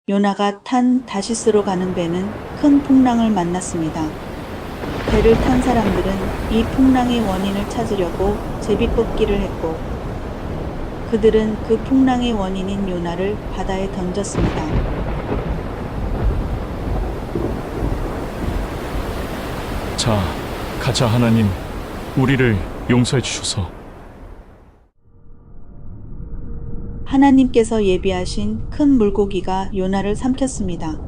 요나가 탄 다시스로 가는 배는 큰 풍랑을 만났습니다. 배를 탄 사람들은 이 풍랑의 원인을 찾으려고 제비뽑기를 했고, 그들은 그 풍랑의 원인인 요나를 바다에 던졌습니다. 자, 가자 하나님, 우리를 용서해 주소서. 하나님께서 예비하신 큰 물고기가 요나를 삼켰습니다.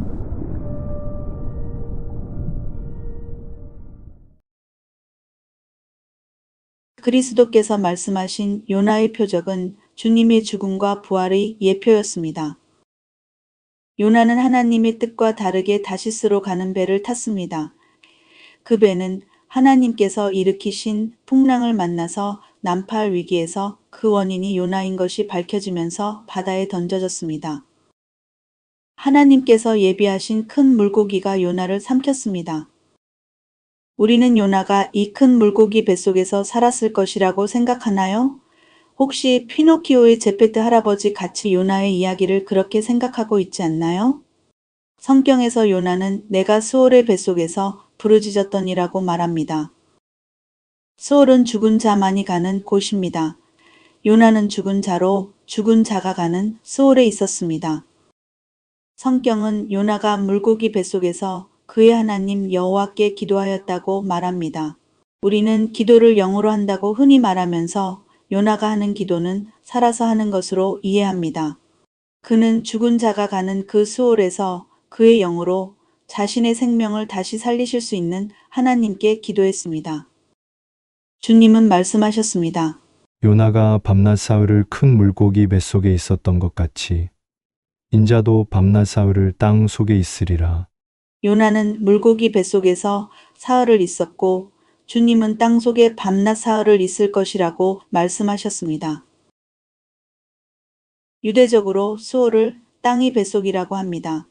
그리스도께서 말씀하신 요나의 표적은 주님의 죽음과 부활의 예표였습니다. 요나는 하나님의 뜻과 다르게 다시스로 가는 배를 탔습니다. 그 배는 하나님께서 일으키신 풍랑을 만나서 난파할 위기에서 그 원인이 요나인 것이 밝혀지면서 바다에 던져졌습니다. 하나님께서 예비하신 큰 물고기가 요나를 삼켰습니다. 우리는 요나가 이 큰 물고기 뱃속에서 살았을 것이라고 생각하나요? 혹시 피노키오의 제페트 할아버지 같이 요나의 이야기를 그렇게 생각하고 있지 않나요? 성경에서 요나는 내가 수올의 뱃속에서 부르짖었더니라고 말합니다. 수올은 죽은 자만이 가는 곳입니다. 요나는 죽은 자로 죽은 자가 가는 수올에 있었습니다. 성경은 요나가 물고기 뱃속에서 그의 하나님 여호와께 기도하였다고 말합니다. 우리는 기도를 영으로 한다고 흔히 말하면서 요나가 하는 기도는 살아서 하는 것으로 이해합니다. 그는 죽은 자가 가는 그 수올에서 그의 영으로 자신의 생명을 다시 살리실 수 있는 하나님께 기도했습니다. 주님은 말씀하셨습니다. 요나가 밤낮 사흘을 큰 물고기 뱃속에 있었던 것 같이 인자도 밤낮 사흘을 땅 속에 있으리라. 요나는 물고기 뱃속에서 사흘을 있었고 주님은 땅 속에 밤낮 사흘을 있을 것이라고 말씀하셨습니다. 유대적으로 수올을 땅의 뱃속이라고 합니다.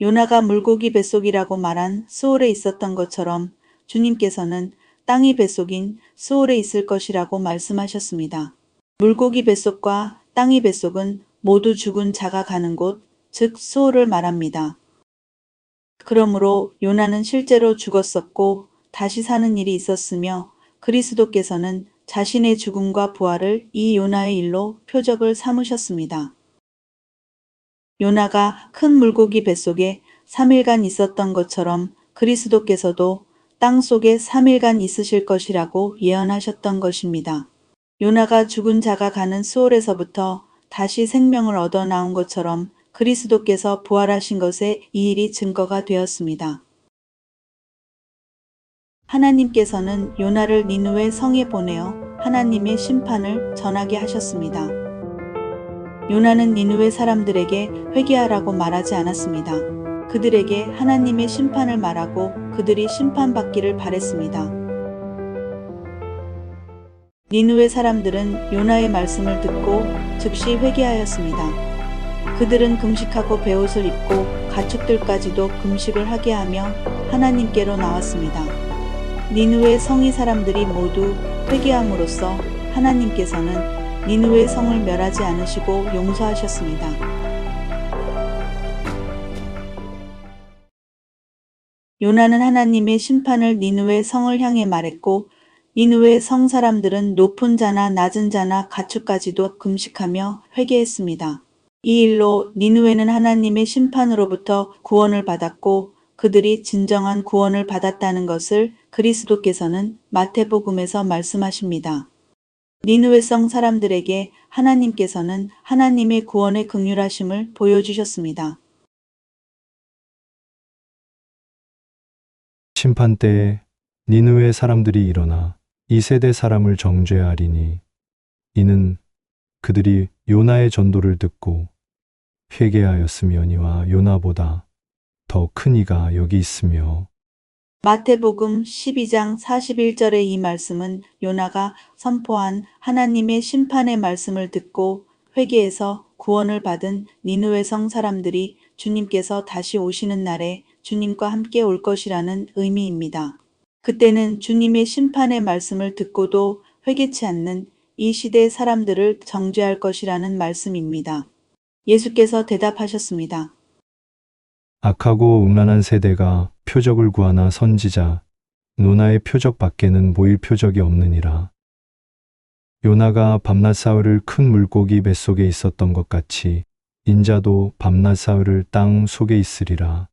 요나가 물고기 뱃속이라고 말한 수올에 있었던 것처럼 주님께서는 땅의 뱃속인 수올에 있을 것이라고 말씀하셨습니다. 물고기 뱃속과 땅의 뱃속은 모두 죽은 자가 가는 곳, 즉 수올을 말합니다. 그러므로 요나는 실제로 죽었었고 다시 사는 일이 있었으며 그리스도께서는 자신의 죽음과 부활을 이 요나의 일로 표적을 삼으셨습니다. 요나가 큰 물고기 뱃속에 3일간 있었던 것처럼 그리스도께서도 땅 속에 3일간 있으실 것이라고 예언하셨던 것입니다. 요나가 죽은 자가 가는 수올에서부터 다시 생명을 얻어 나온 것처럼 그리스도께서 부활하신 것에 이 일이 증거가 되었습니다. 하나님께서는 요나를 니느웨 성에 보내어 하나님의 심판을 전하게 하셨습니다. 요나는 니느웨 사람들에게 회개하라고 말하지 않았습니다. 그들에게 하나님의 심판을 말하고 그들이 심판받기를 바랬습니다. 니느웨 사람들은 요나의 말씀을 듣고 즉시 회개하였습니다. 그들은 금식하고 베옷을 입고 가축들까지도 금식을 하게 하며 하나님께로 나왔습니다. 니느웨 성의 사람들이 모두 회개함으로써 하나님께서는 니느웨 성을 멸하지 않으시고 용서하셨습니다. 요나는 하나님의 심판을 니느웨 성을 향해 말했고 니느웨 성 사람들은 높은 자나 낮은 자나 가축까지도 금식하며 회개했습니다. 이 일로 니느웨는 하나님의 심판으로부터 구원을 받았고 그들이 진정한 구원을 받았다는 것을 그리스도께서는 마태복음에서 말씀하십니다. 니느웨 성 사람들에게 하나님께서는 하나님의 구원의 긍휼하심을 보여주셨습니다. 심판 때에 니느웨 사람들이 일어나 이 세대 사람을 정죄하리니 이는 그들이 요나의 전도를 듣고 회개하였으며니와 요나보다 더 큰 이가 여기 있으며. 마태복음 12장 41절의 이 말씀은 요나가 선포한 하나님의 심판의 말씀을 듣고 회개해서 구원을 받은 니느웨 성 사람들이 주님께서 다시 오시는 날에 주님과 함께 올 것이라는 의미입니다. 그때는 주님의 심판의 말씀을 듣고도 회개치 않는 이 시대의 사람들을 정죄할 것이라는 말씀입니다. 예수께서 대답하셨습니다. 악하고 음란한 세대가 표적을 구하나 선지자 노나의 표적 밖에는 보일 표적이 없느니라. 요나가 밤낮 사흘을 큰 물고기 뱃속에 있었던 것 같이 인자도 밤낮 사흘을 땅 속에 있으리라.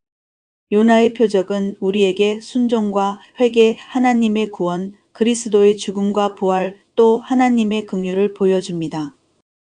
요나의 표적은 우리에게 순종과 회개, 하나님의 구원, 그리스도의 죽음과 부활, 또 하나님의 긍휼을 보여줍니다.